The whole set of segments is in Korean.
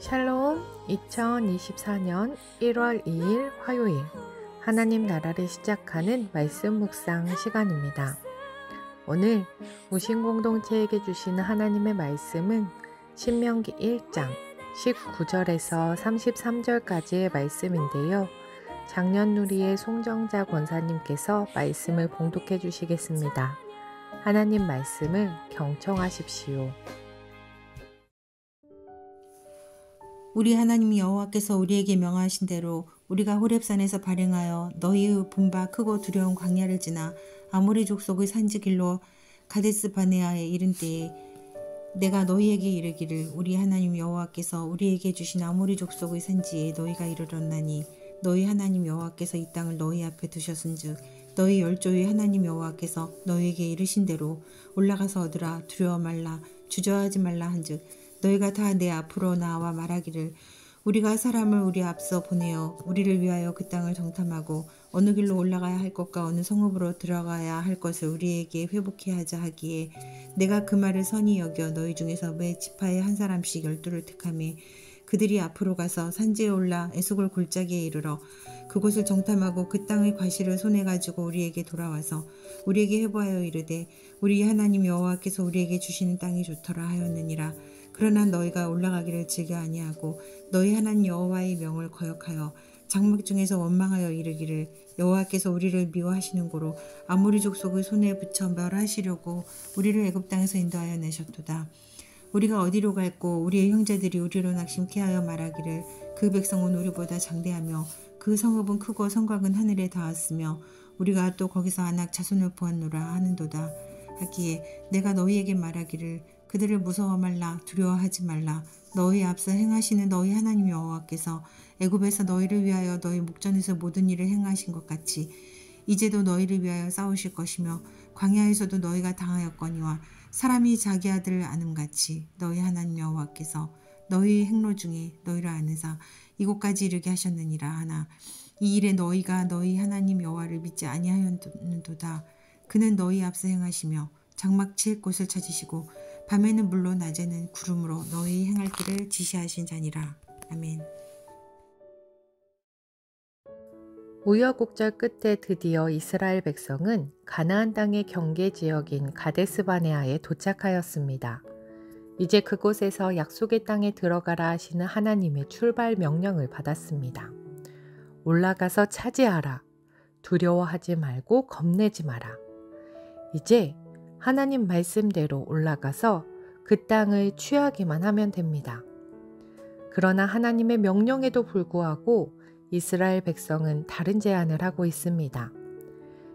샬롬. 2024년 1월 2일 화요일 하나님 나라를 시작하는 말씀 묵상 시간입니다. 오늘 우신 공동체에게 주시는 하나님의 말씀은 신명기 1장 19절에서 33절까지의 말씀인데요. 장년누리의 송정자 권사님께서 말씀을 봉독해 주시겠습니다. 하나님 말씀을 경청하십시오. 우리 하나님 여호와께서 우리에게 명하신 대로 우리가 호렙산에서 발행하여 너희의 분바 크고 두려운 광야를 지나 아모리 족속의 산지 길로 가데스 바네아에 이른 때에 내가 너희에게 이르기를 우리 하나님 여호와께서 우리에게 주신 아모리 족속의 산지에 너희가 이르렀나니 너희 하나님 여호와께서 이 땅을 너희 앞에 두셨은즉 너희 열조의 하나님 여호와께서 너희에게 이르신 대로 올라가서 얻으라. 두려워 말라, 주저하지 말라 한즉 너희가 다 내 앞으로 나와 말하기를 우리가 사람을 우리 앞서 보내어 우리를 위하여 그 땅을 정탐하고 어느 길로 올라가야 할 것과 어느 성읍으로 들어가야 할 것을 우리에게 회복해 하자 하기에 내가 그 말을 선히 여겨 너희 중에서 매 지파에 한 사람씩 12를 택하매 그들이 앞으로 가서 산지에 올라 에스골 골짜기에 이르러 그곳을 정탐하고 그 땅의 과실을 손에 가지고 우리에게 돌아와서 우리에게 해보하여 이르되 우리 하나님 여호와께서 우리에게 주시는 땅이 좋더라 하였느니라. 그러나 너희가 올라가기를 즐겨 아니하고 너희 하나님 여호와의 명을 거역하여 장막 중에서 원망하여 이르기를 여호와께서 우리를 미워하시는 고로 아모리 족속의 손에 붙여 멸하시려고 우리를 애굽 땅에서 인도하여 내셨도다. 우리가 어디로 갈고 우리의 형제들이 우리로 낙심케 하여 말하기를 그 백성은 우리보다 장대하며 그 성읍은 크고 성곽은 하늘에 닿았으며 우리가 또 거기서 아낙 자손을 보았노라 하는도다 하기에 내가 너희에게 말하기를 그들을 무서워 말라, 두려워하지 말라. 너희 앞서 행하시는 너희 하나님 여호와께서 애굽에서 너희를 위하여 너희 목전에서 모든 일을 행하신 것 같이 이제도 너희를 위하여 싸우실 것이며 광야에서도 너희가 당하였거니와 사람이 자기 아들을 아는같이 너희 하나님 여호와께서 너희 행로 중에 너희를 아느사 이곳까지 이르게 하셨느니라 하나 이 일에 너희가 너희 하나님 여호와를 믿지 아니하였는도다. 그는 너희 앞서 행하시며 장막 칠 곳을 찾으시고 밤에는 물로 낮에는 구름으로 너희 행할 길을 지시하신 자니라. 아멘. 우여곡절 끝에 드디어 이스라엘 백성은 가나안 땅의 경계 지역인 가데스 바네아에 도착하였습니다. 이제 그곳에서 약속의 땅에 들어가라 하시는 하나님의 출발 명령을 받았습니다. 올라가서 차지하라. 두려워하지 말고 겁내지 마라. 이제 하나님 말씀대로 올라가서 그 땅을 취하기만 하면 됩니다. 그러나 하나님의 명령에도 불구하고 이스라엘 백성은 다른 제안을 하고 있습니다.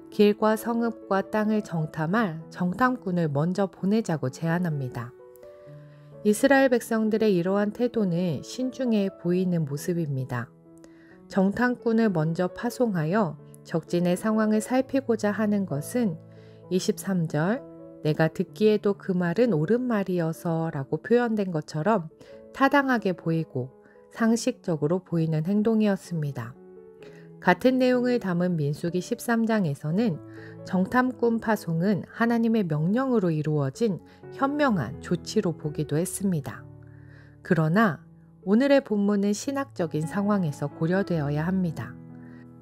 길과 성읍과 땅을 정탐할 정탐꾼을 먼저 보내자고 제안합니다. 이스라엘 백성들의 이러한 태도는 신중해 보이는 모습입니다. 정탐꾼을 먼저 파송하여 적진의 상황을 살피고자 하는 것은 23절 내가 듣기에도 그 말은 옳은 말이어서 라고 표현된 것처럼 타당하게 보이고 상식적으로 보이는 행동이었습니다. 같은 내용을 담은 민수기 13장에서는 정탐꾼 파송은 하나님의 명령으로 이루어진 현명한 조치로 보기도 했습니다. 그러나 오늘의 본문은 신학적인 상황에서 고려되어야 합니다.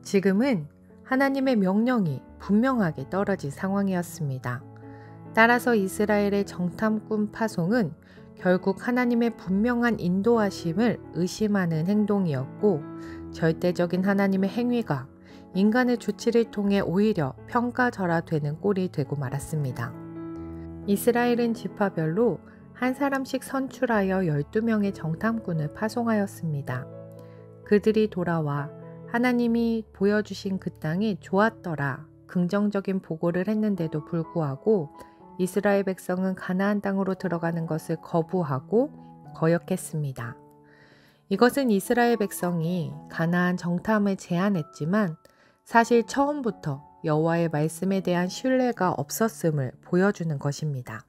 지금은 하나님의 명령이 분명하게 떨어진 상황이었습니다. 따라서 이스라엘의 정탐꾼 파송은 결국 하나님의 분명한 인도하심을 의심하는 행동이었고 절대적인 하나님의 행위가 인간의 조치를 통해 오히려 평가절하되는 꼴이 되고 말았습니다. 이스라엘은 지파별로 한 사람씩 선출하여 12명의 정탐꾼을 파송하였습니다. 그들이 돌아와 하나님이 보여주신 그 땅이 좋았더라 긍정적인 보고를 했는데도 불구하고 이스라엘 백성은 가나안 땅으로 들어가는 것을 거부하고 거역했습니다. 이것은 이스라엘 백성이 가나안 정탐을 제안했지만 사실 처음부터 여호와의 말씀에 대한 신뢰가 없었음을 보여주는 것입니다.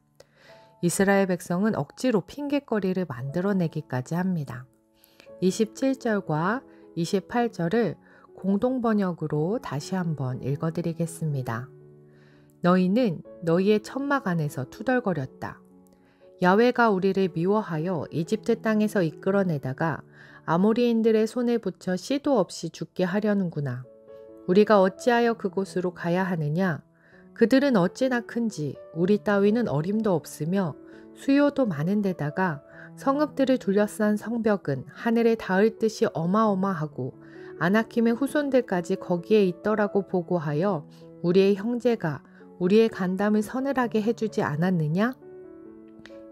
이스라엘 백성은 억지로 핑계거리를 만들어내기까지 합니다. 27절과 28절을 공동번역으로 다시 한번 읽어드리겠습니다. 너희는 너희의 천막 안에서 투덜거렸다. 야훼가 우리를 미워하여 이집트 땅에서 이끌어내다가 아모리인들의 손에 붙여 씨도 없이 죽게 하려는구나. 우리가 어찌하여 그곳으로 가야 하느냐? 그들은 어찌나 큰지 우리 따위는 어림도 없으며 수요도 많은 데다가 성읍들을 둘러싼 성벽은 하늘에 닿을 듯이 어마어마하고 아나킴의 후손들까지 거기에 있더라고 보고하여 우리의 형제가 우리의 간담을 서늘하게 해주지 않았느냐?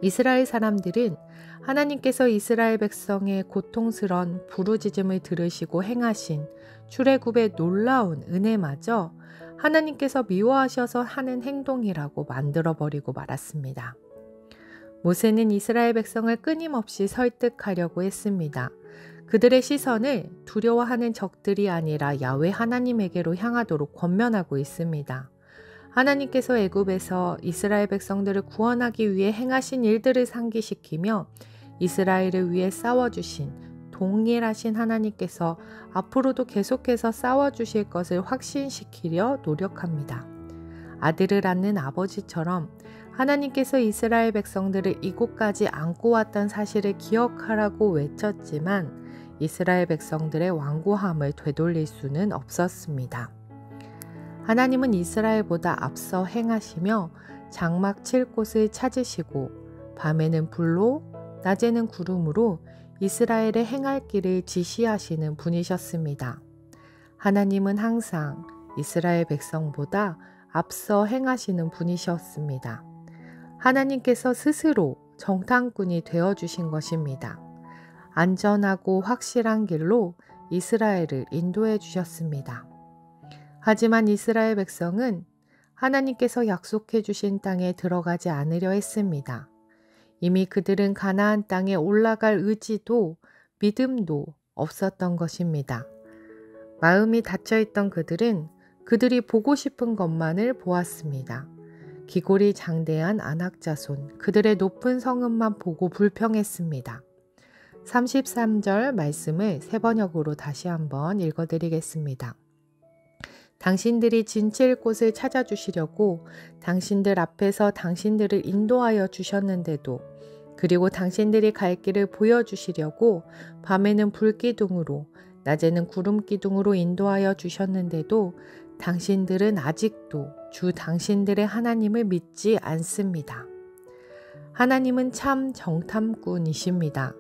이스라엘 사람들은 하나님께서 이스라엘 백성의 고통스런 부르짖음을 들으시고 행하신 출애굽의 놀라운 은혜마저 하나님께서 미워하셔서 하는 행동이라고 만들어버리고 말았습니다. 모세는 이스라엘 백성을 끊임없이 설득하려고 했습니다. 그들의 시선을 두려워하는 적들이 아니라 야훼 하나님에게로 향하도록 권면하고 있습니다. 하나님께서 애굽에서 이스라엘 백성들을 구원하기 위해 행하신 일들을 상기시키며 이스라엘을 위해 싸워주신 동일하신 하나님께서 앞으로도 계속해서 싸워주실 것을 확신시키려 노력합니다. 아들을 낳는 아버지처럼 하나님께서 이스라엘 백성들을 이곳까지 안고 왔던 사실을 기억하라고 외쳤지만 이스라엘 백성들의 완고함을 되돌릴 수는 없었습니다. 하나님은 이스라엘보다 앞서 행하시며 장막 칠 곳을 찾으시고 밤에는 불로 낮에는 구름으로 이스라엘의 행할 길을 지시하시는 분이셨습니다. 하나님은 항상 이스라엘 백성보다 앞서 행하시는 분이셨습니다. 하나님께서 스스로 정탐꾼이 되어주신 것입니다. 안전하고 확실한 길로 이스라엘을 인도해 주셨습니다. 하지만 이스라엘 백성은 하나님께서 약속해 주신 땅에 들어가지 않으려 했습니다. 이미 그들은 가나안 땅에 올라갈 의지도 믿음도 없었던 것입니다. 마음이 닫혀있던 그들은 그들이 보고 싶은 것만을 보았습니다. 기골이 장대한 안악자손, 그들의 높은 성읍만 보고 불평했습니다. 33절 말씀을 세 번역으로 다시 한번 읽어드리겠습니다. 당신들이 진칠 곳을 찾아주시려고 당신들 앞에서 당신들을 인도하여 주셨는데도 그리고 당신들이 갈 길을 보여주시려고 밤에는 불기둥으로 낮에는 구름기둥으로 인도하여 주셨는데도 당신들은 아직도 주 당신들의 하나님을 믿지 않습니다. 하나님은 참 정탐꾼이십니다.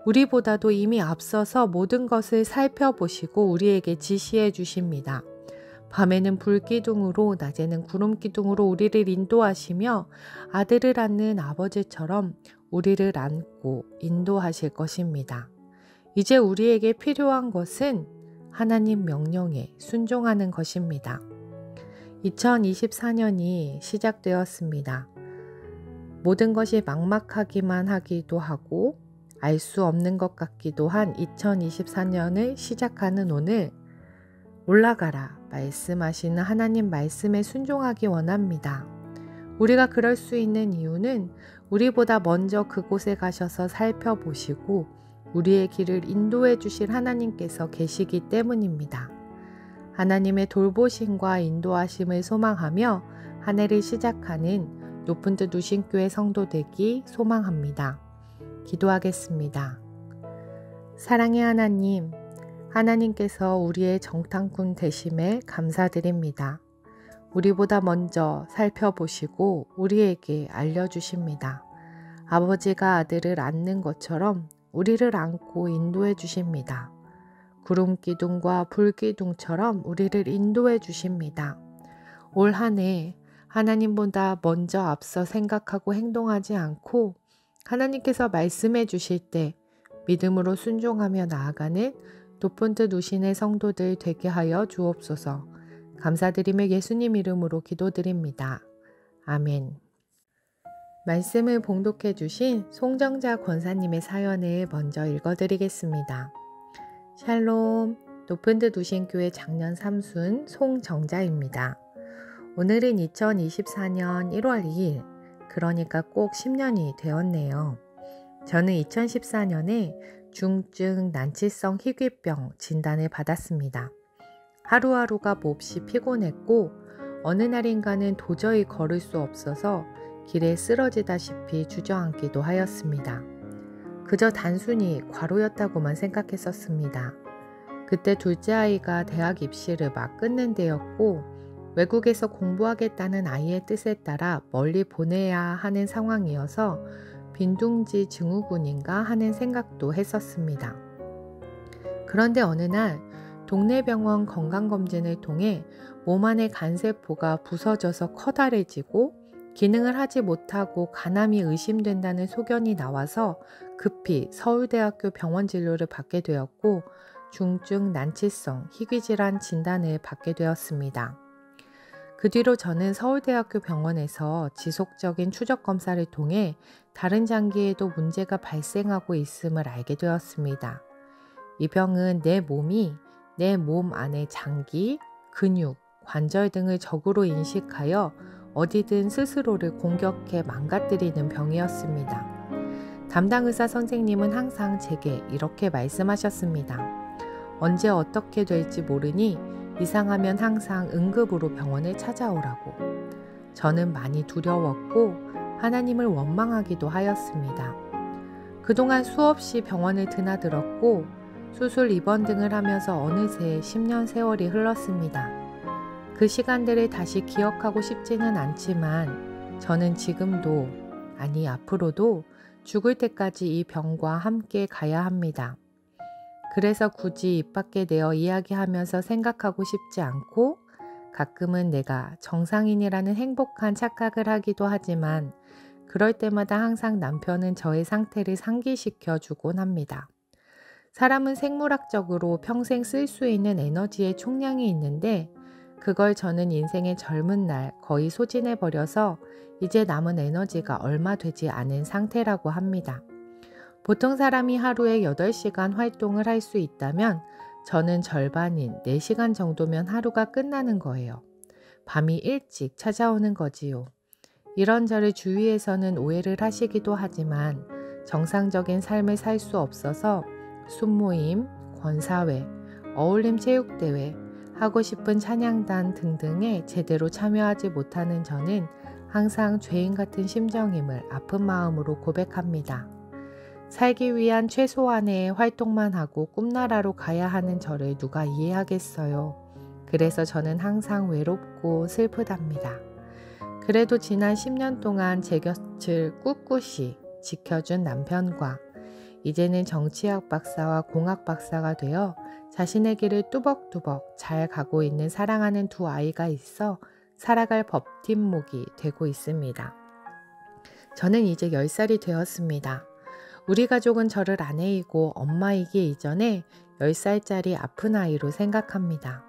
우리보다도 이미 앞서서 모든 것을 살펴보시고 우리에게 지시해 주십니다. 밤에는 불기둥으로 낮에는 구름기둥으로 우리를 인도하시며 아들을 안는 아버지처럼 우리를 안고 인도하실 것입니다. 이제 우리에게 필요한 것은 하나님 명령에 순종하는 것입니다. 2024년이 시작되었습니다. 모든 것이 막막하기만 하기도 하고 알 수 없는 것 같기도 한 2024년을 시작하는 오늘 올라가라 말씀하시는 하나님 말씀에 순종하기 원합니다. 우리가 그럴 수 있는 이유는 우리보다 먼저 그곳에 가셔서 살펴보시고 우리의 길을 인도해 주실 하나님께서 계시기 때문입니다. 하나님의 돌보심과 인도하심을 소망하며 한 해를 시작하는 높은 뜻 우신교회 성도 되기 소망합니다. 기도하겠습니다. 사랑의 하나님, 하나님께서 우리의 정탐꾼 되심에 감사드립니다. 우리보다 먼저 살펴보시고 우리에게 알려주십니다. 아버지가 아들을 안는 것처럼 우리를 안고 인도해 주십니다. 구름기둥과 불기둥처럼 우리를 인도해 주십니다. 올 한 해 하나님보다 먼저 앞서 생각하고 행동하지 않고 하나님께서 말씀해 주실 때 믿음으로 순종하며 나아가는 높은 뜻 우신의 성도들 되게 하여 주옵소서. 감사드리며 예수님 이름으로 기도드립니다. 아멘. 말씀을 봉독해 주신 송정자 권사님의 사연을 먼저 읽어드리겠습니다. 샬롬, 높은 뜻 우신교회 작년 삼순 송정자입니다. 오늘은 2024년 1월 2일, 그러니까 꼭 10년이 되었네요. 저는 2014년에 중증 난치성 희귀병 진단을 받았습니다. 하루하루가 몹시 피곤했고 어느 날인가는 도저히 걸을 수 없어서 길에 쓰러지다시피 주저앉기도 하였습니다. 그저 단순히 과로였다고만 생각했었습니다. 그때 둘째 아이가 대학 입시를 막 끝낸 때였고 외국에서 공부하겠다는 아이의 뜻에 따라 멀리 보내야 하는 상황이어서 빈둥지 증후군인가 하는 생각도 했었습니다. 그런데 어느 날 동네 병원 건강검진을 통해 몸 안의 간세포가 부서져서 커다래지고 기능을 하지 못하고 간암이 의심된다는 소견이 나와서 급히 서울대학교 병원 진료를 받게 되었고 중증 난치성 희귀질환 진단을 받게 되었습니다. 그 뒤로 저는 서울대학교 병원에서 지속적인 추적 검사를 통해 다른 장기에도 문제가 발생하고 있음을 알게 되었습니다. 이 병은 내 몸이 내 몸 안의 장기, 근육, 관절 등을 적으로 인식하여 어디든 스스로를 공격해 망가뜨리는 병이었습니다. 담당 의사 선생님은 항상 제게 이렇게 말씀하셨습니다. 언제 어떻게 될지 모르니 이상하면 항상 응급으로 병원을 찾아오라고. 저는 많이 두려웠고 하나님을 원망하기도 하였습니다. 그동안 수없이 병원을 드나들었고 수술 입원 등을 하면서 어느새 10년 세월이 흘렀습니다. 그 시간들을 다시 기억하고 싶지는 않지만 저는 지금도, 아니 앞으로도 죽을 때까지 이 병과 함께 가야 합니다. 그래서 굳이 입 밖에 내어 이야기하면서 생각하고 싶지 않고 가끔은 내가 정상인이라는 행복한 착각을 하기도 하지만 그럴 때마다 항상 남편은 저의 상태를 상기시켜 주곤 합니다. 사람은 생물학적으로 평생 쓸 수 있는 에너지의 총량이 있는데 그걸 저는 인생의 젊은 날 거의 소진해버려서 이제 남은 에너지가 얼마 되지 않은 상태라고 합니다. 보통 사람이 하루에 8시간 활동을 할 수 있다면 저는 절반인 4시간 정도면 하루가 끝나는 거예요. 밤이 일찍 찾아오는 거지요. 이런 저를 주위에서는 오해를 하시기도 하지만 정상적인 삶을 살 수 없어서 순모임, 권사회, 어울림 체육대회, 하고 싶은 찬양단 등등에 제대로 참여하지 못하는 저는 항상 죄인 같은 심정임을 아픈 마음으로 고백합니다. 살기 위한 최소한의 활동만 하고 꿈나라로 가야 하는 저를 누가 이해하겠어요. 그래서 저는 항상 외롭고 슬프답니다. 그래도 지난 10년 동안 제 곁을 꿋꿋이 지켜준 남편과 이제는 정치학 박사와 공학 박사가 되어 자신의 길을 뚜벅뚜벅 잘 가고 있는 사랑하는 두 아이가 있어 살아갈 버팀목이 되고 있습니다. 저는 이제 10살이 되었습니다. 우리 가족은 저를 아내이고 엄마이기 이전에 10살짜리 아픈 아이로 생각합니다.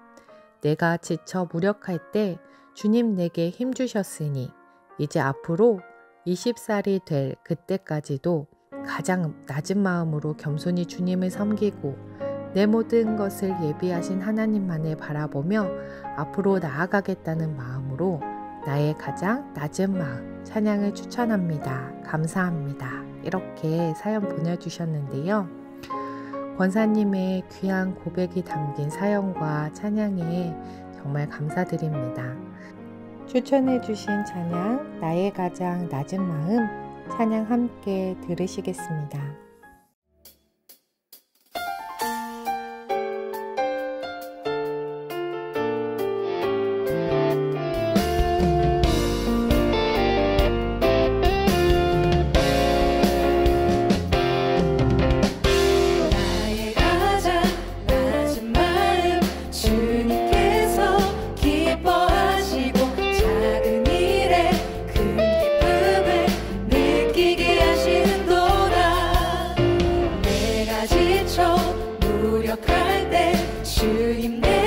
내가 지쳐 무력할 때 주님 내게 힘 주셨으니 이제 앞으로 20살이 될 그때까지도 가장 낮은 마음으로 겸손히 주님을 섬기고 내 모든 것을 예비하신 하나님만을 바라보며 앞으로 나아가겠다는 마음으로 나의 가장 낮은 마음 찬양을 추천합니다. 감사합니다. 이렇게 사연 보내주셨는데요. 권사님의 귀한 고백이 담긴 사연과 찬양에 정말 감사드립니다. 추천해주신 찬양 나의 가장 낮은 마음 찬양 함께 들으시겠습니다. 무력할 때 주님 내